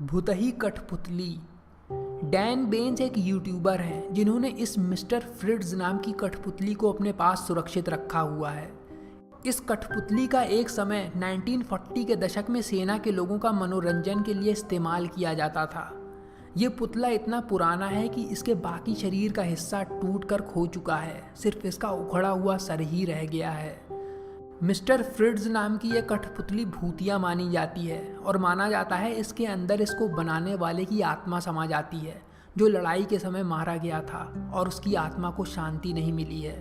भुतही कठपुतली। Dan Benz एक YouTuber हैं जिन्होंने इस मिस्टर फ्रिट्ज नाम की कठपुतली को अपने पास सुरक्षित रखा हुआ है। इस कठपुतली का एक समय 1940 के दशक में सेना के लोगों का मनोरंजन के लिए इस्तेमाल किया जाता था। ये पुतला इतना पुराना है कि इसके बाकी शरीर का हिस्सा टूट कर खो चुका है, सिर्फ इसका उखड़ा हुआ सर ही रह गया है। मिस्टर फ्रिट्ज नाम की यह कठपुतली भूतिया मानी जाती है और माना जाता है इसके अंदर इसको बनाने वाले की आत्मा समा जाती है, जो लड़ाई के समय मारा गया था और उसकी आत्मा को शांति नहीं मिली है।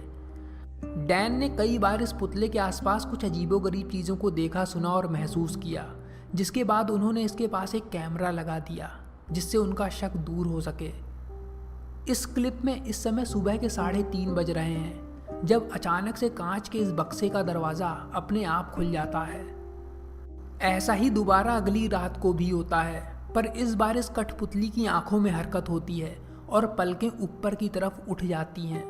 डैन ने कई बार इस पुतले के आसपास कुछ अजीबोगरीब चीज़ों को देखा, सुना और महसूस किया, जिसके बाद उन्होंने इसके पास एक कैमरा लगा दिया जिससे उनका शक दूर हो सके। इस क्लिप में इस समय सुबह के 3:30 बज रहे हैं जब अचानक से कांच के इस बक्से का दरवाज़ा अपने आप खुल जाता है। ऐसा ही दोबारा अगली रात को भी होता है, पर इस बार इस कठपुतली की आंखों में हरकत होती है और पलकें ऊपर की तरफ उठ जाती हैं।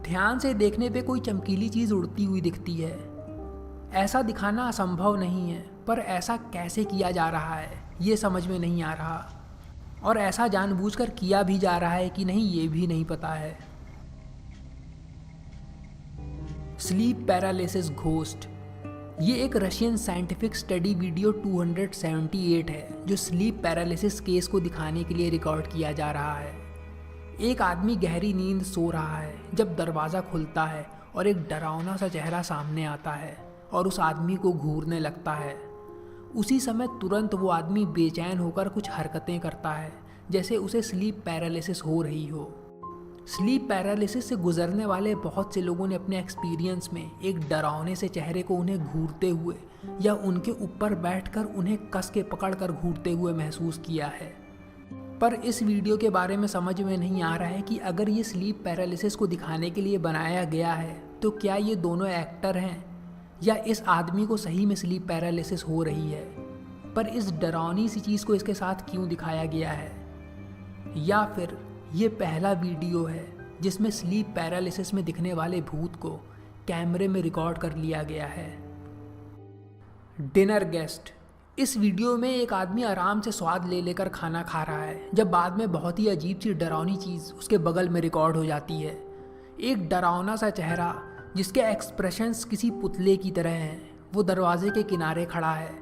ध्यान से देखने पे कोई चमकीली चीज़ उड़ती हुई दिखती है। ऐसा दिखाना असंभव नहीं है, पर ऐसा कैसे किया जा रहा है ये समझ में नहीं आ रहा, और ऐसा जानबूझकर किया भी जा रहा है कि नहीं ये भी नहीं पता है। Sleep paralysis ghost. ये एक रशियन साइंटिफिक स्टडी वीडियो 278 है जो स्लीप पैरालिसिस केस को दिखाने के लिए रिकॉर्ड किया जा रहा है। एक आदमी गहरी नींद सो रहा है जब दरवाज़ा खुलता है और एक डरावना सा चेहरा सामने आता है और उस आदमी को घूरने लगता है। उसी समय तुरंत वो आदमी बेचैन होकर कुछ हरकतें करता है जैसे उसे स्लीप पैरालिसिस हो रही हो। स्लीप पैरालिसिस से गुजरने वाले बहुत से लोगों ने अपने एक्सपीरियंस में एक डरावने से चेहरे को उन्हें घूरते हुए या उनके ऊपर बैठकर उन्हें कस के पकड़कर घूरते हुए महसूस किया है। पर इस वीडियो के बारे में समझ में नहीं आ रहा है कि अगर ये स्लीप पैरालिसिस को दिखाने के लिए बनाया गया है तो क्या ये दोनों एक्टर हैं या इस आदमी को सही में स्लीप पैरालिसिस हो रही है, पर इस डरावनी सी चीज़ को इसके साथ क्यों दिखाया गया है, या फिर ये पहला वीडियो है जिसमें स्लीप पैरालिसिस में दिखने वाले भूत को कैमरे में रिकॉर्ड कर लिया गया है। Dinner guest. इस वीडियो में एक आदमी आराम से स्वाद ले लेकर खाना खा रहा है जब बाद में बहुत ही अजीब सी डरावनी चीज़ उसके बगल में रिकॉर्ड हो जाती है। एक डरावना सा चेहरा जिसके एक्सप्रेशंस किसी पुतले की तरह हैं, वो दरवाजे के किनारे खड़ा है।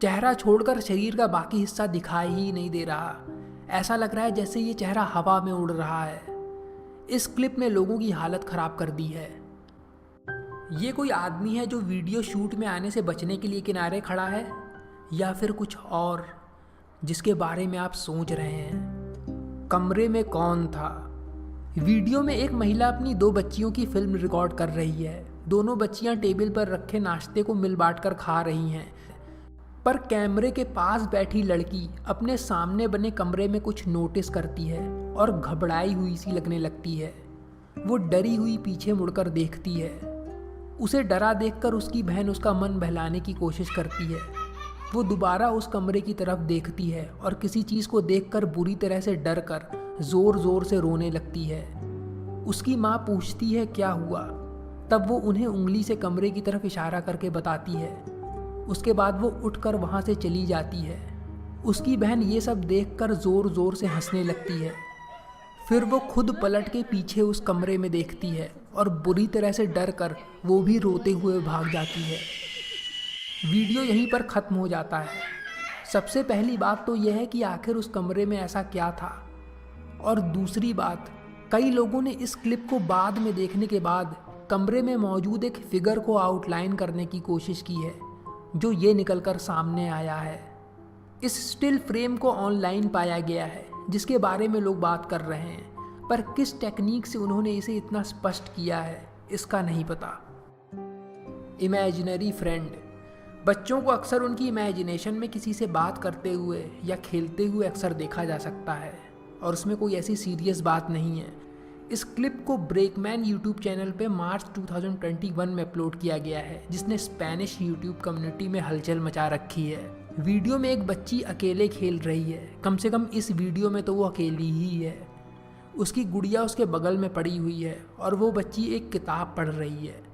चेहरा छोड़कर शरीर का बाकी हिस्सा दिखाई ही नहीं दे रहा। ऐसा लग रहा है जैसे ये चेहरा हवा में उड़ रहा है। इस क्लिप ने लोगों की हालत ख़राब कर दी है। ये कोई आदमी है जो वीडियो शूट में आने से बचने के लिए किनारे खड़ा है, या फिर कुछ और जिसके बारे में आप सोच रहे हैं। कमरे में कौन था? वीडियो में एक महिला अपनी 2 बच्चियों की फिल्म रिकॉर्ड कर रही है। दोनों बच्चियां टेबल पर रखे नाश्ते को मिल बांट कर खा रही हैं, पर कैमरे के पास बैठी लड़की अपने सामने बने कमरे में कुछ नोटिस करती है और घबराई हुई सी लगने लगती है। वो डरी हुई पीछे मुड़कर देखती है। उसे डरा देखकर उसकी बहन उसका मन बहलाने की कोशिश करती है। वो दोबारा उस कमरे की तरफ देखती है और किसी चीज़ को देखकर बुरी तरह से डर कर ज़ोर ज़ोर से रोने लगती है। उसकी माँ पूछती है क्या हुआ, तब वो उन्हें उंगली से कमरे की तरफ इशारा करके बताती है। उसके बाद वो उठकर वहाँ से चली जाती है। उसकी बहन ये सब देखकर ज़ोर ज़ोर से हंसने लगती है। फिर वो खुद पलट के पीछे उस कमरे में देखती है और बुरी तरह से डर कर वो भी रोते हुए भाग जाती है। वीडियो यहीं पर ख़त्म हो जाता है। सबसे पहली बात तो यह है कि आखिर उस कमरे में ऐसा क्या था, और दूसरी बात, कई लोगों ने इस क्लिप को बाद में देखने के बाद कमरे में मौजूद एक फिगर को आउटलाइन करने की कोशिश की है, जो ये निकलकर सामने आया है। इस स्टिल फ्रेम को ऑनलाइन पाया गया है जिसके बारे में लोग बात कर रहे हैं, पर किस टेक्निक से उन्होंने इसे इतना स्पष्ट किया है इसका नहीं पता। Imaginary friend. बच्चों को अक्सर उनकी इमेजिनेशन में किसी से बात करते हुए या खेलते हुए अक्सर देखा जा सकता है, और उसमें कोई ऐसी सीरियस बात नहीं है। इस क्लिप को ब्रेकमैन यूट्यूब चैनल पे मार्च 2021 में अपलोड किया गया है, जिसने स्पेनिश यूट्यूब कम्युनिटी में हलचल मचा रखी है। वीडियो में एक बच्ची अकेले खेल रही है। कम से कम इस वीडियो में तो वो अकेली ही है। उसकी गुड़िया उसके बगल में पड़ी हुई है और वो बच्ची एक किताब पढ़ रही है।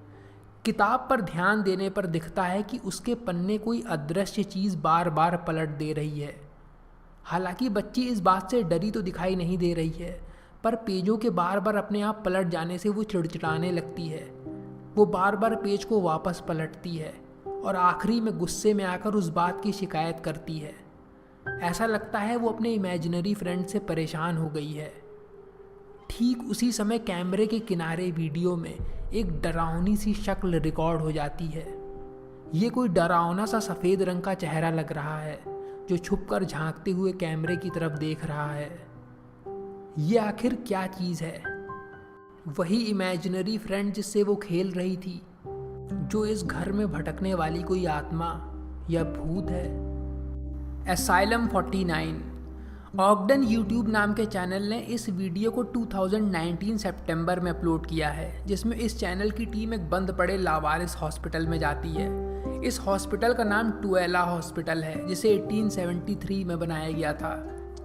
किताब पर ध्यान देने पर दिखता है कि उसके पन्ने कोई अदृश्य चीज़ बार बार पलट दे रही है। हालांकि बच्ची इस बात से डरी तो दिखाई नहीं दे रही है, पर पेजों के बार बार अपने आप पलट जाने से वो चिड़चिड़ाने लगती है। वो बार बार पेज को वापस पलटती है और आखिरी में गुस्से में आकर उस बात की शिकायत करती है। ऐसा लगता है वो अपने इमेजिनरी फ्रेंड से परेशान हो गई है। ठीक उसी समय कैमरे के किनारे वीडियो में एक डरावनी सी शक्ल रिकॉर्ड हो जाती है। ये कोई डरावना सा सफ़ेद रंग का चेहरा लग रहा है जो छुपकर झांकते हुए कैमरे की तरफ देख रहा है। ये आखिर क्या चीज़ है? वही इमेजिनरी फ्रेंड जिससे वो खेल रही थी, जो इस घर में भटकने वाली कोई आत्मा या भूत है? एसाइलम 49 ऑगडन यूट्यूब नाम के चैनल ने इस वीडियो को 2019 सितंबर में अपलोड किया है, जिसमें इस चैनल की टीम एक बंद पड़े लावारिस हॉस्पिटल में जाती है। इस हॉस्पिटल का नाम टुएला हॉस्पिटल है, जिसे 1873 में बनाया गया था।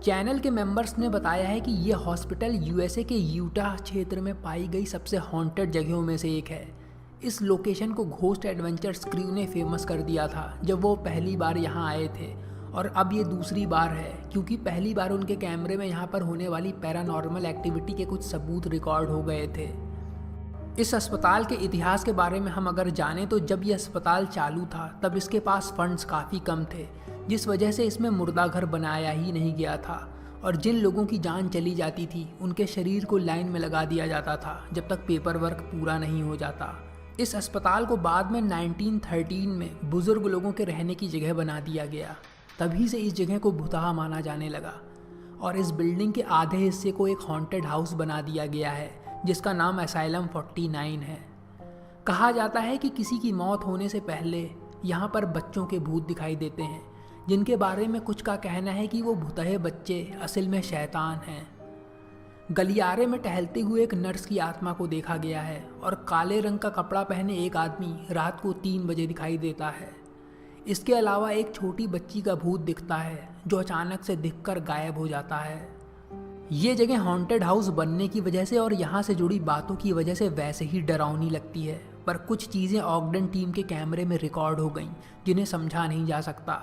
चैनल के मेंबर्स ने बताया है कि यह हॉस्पिटल यूएसए के यूटा क्षेत्र में पाई गई सबसे हॉन्टेड जगहों में से एक है। इस लोकेशन को घोस्ट एडवेंचर्स क्रू ने फेमस कर दिया था जब वो पहली बार यहाँ आए थे, और अब ये दूसरी बार है, क्योंकि पहली बार उनके कैमरे में यहाँ पर होने वाली पैरानॉर्मल एक्टिविटी के कुछ सबूत रिकॉर्ड हो गए थे। इस अस्पताल के इतिहास के बारे में हम अगर जानें तो जब ये अस्पताल चालू था तब इसके पास फंड्स काफ़ी कम थे, जिस वजह से इसमें मुर्दा घर बनाया ही नहीं गया था, और जिन लोगों की जान चली जाती थी उनके शरीर को लाइन में लगा दिया जाता था जब तक पेपर वर्क पूरा नहीं हो जाता। इस अस्पताल को बाद में 1913 में बुज़ुर्ग लोगों के रहने की जगह बना दिया गया। तभी से इस जगह को भुतहा माना जाने लगा, और इस बिल्डिंग के आधे हिस्से को एक हॉन्टेड हाउस बना दिया गया है जिसका नाम एसाइलम 49 है। कहा जाता है कि किसी की मौत होने से पहले यहाँ पर बच्चों के भूत दिखाई देते हैं, जिनके बारे में कुछ का कहना है कि वो भुतहे बच्चे असल में शैतान हैं। गलियारे में टहलते हुए एक नर्स की आत्मा को देखा गया है, और काले रंग का कपड़ा पहने एक आदमी रात को 3 बजे दिखाई देता है। इसके अलावा एक छोटी बच्ची का भूत दिखता है जो अचानक से दिखकर गायब हो जाता है। ये जगह हॉन्टेड हाउस बनने की वजह से और यहाँ से जुड़ी बातों की वजह से वैसे ही डरावनी लगती है, पर कुछ चीज़ें ऑगडन टीम के कैमरे में रिकॉर्ड हो गईं जिन्हें समझा नहीं जा सकता।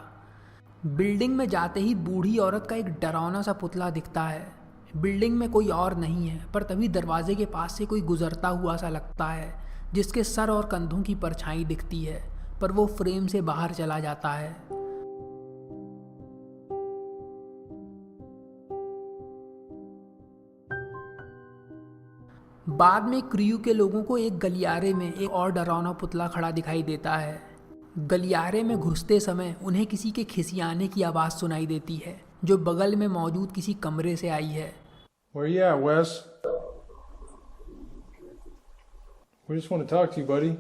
बिल्डिंग में जाते ही बूढ़ी औरत का एक डरावना सा पुतला दिखता है। बिल्डिंग में कोई और नहीं है, पर तभी दरवाजे के पास से कोई गुजरता हुआ सा लगता है, जिसके सर और कंधों की परछाई दिखती है, पर वो फ्रेम से बाहर चला जाता है। बाद में क्रू के लोगों को एक गलियारे में एक और डरावना पुतला खड़ा दिखाई देता है। गलियारे में घुसते समय उन्हें किसी के खिसियाने की आवाज़ सुनाई देती है, जो बगल में मौजूद किसी कमरे से आई है। Where you at, Wes? We just want to talk to you, buddy.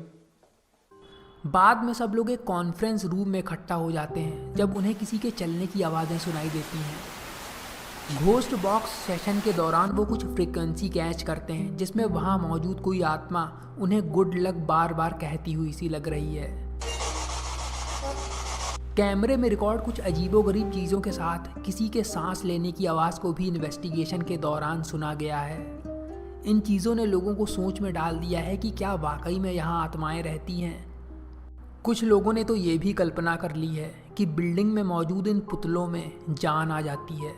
बाद में सब लोग एक कॉन्फ्रेंस रूम में इकट्ठा हो जाते हैं जब उन्हें किसी के चलने की आवाज़ें सुनाई देती हैं। घोस्ट बॉक्स सेशन के दौरान वो कुछ फ्रीक्वेंसी कैच करते हैं जिसमें वहाँ मौजूद कोई आत्मा उन्हें गुड लक बार बार कहती हुई सी लग रही है। कैमरे में रिकॉर्ड कुछ अजीबोगरीब चीज़ों के साथ किसी के सांस लेने की आवाज़ को भी इन्वेस्टिगेशन के दौरान सुना गया है। इन चीज़ों ने लोगों को सोच में डाल दिया है कि क्या वाकई में यहाँ आत्माएं रहती हैं। कुछ लोगों ने तो ये भी कल्पना कर ली है कि बिल्डिंग में मौजूद इन पुतलों में जान आ जाती है।